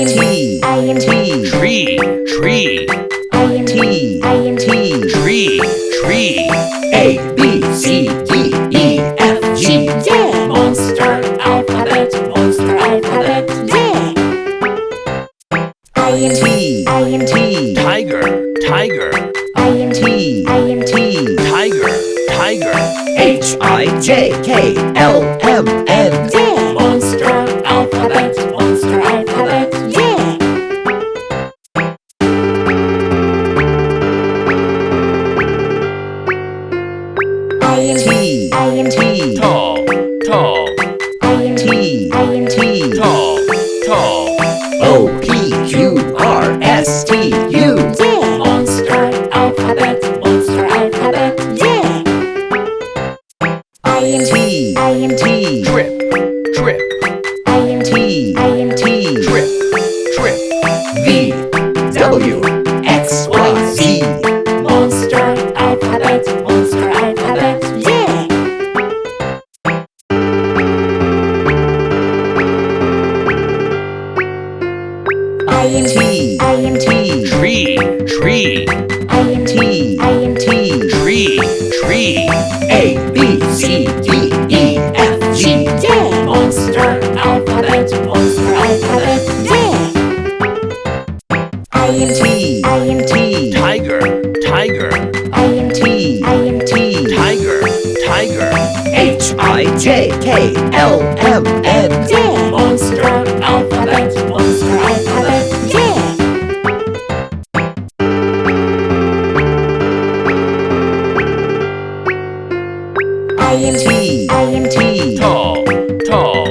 Tree, tree. Tree, tree. A, B, C, D, E, F, G, Yeah. Monster alphabet, yeah. Tiger, tiger. Tiger, tiger. H, I, J, K, L, M, N. Yeah. Monster alphabet, yeah. Tall, tall. Tall, tall. O, P, Q, R, S, T, U. Yeah. Monster alphabet, yeah. Trip, trip. Trip, trip. V, W, X, Y, Z. Monster alphabet, yeah. Tree, tree. Tree, tree. A, B, C, D, E, F, G. Yeah. Monster alphabet, yeah. Tiger, tiger. Tiger, tiger. H, I, J, K, L, M, N. Yeah. Monster alphabet, yeah. Tall, tall.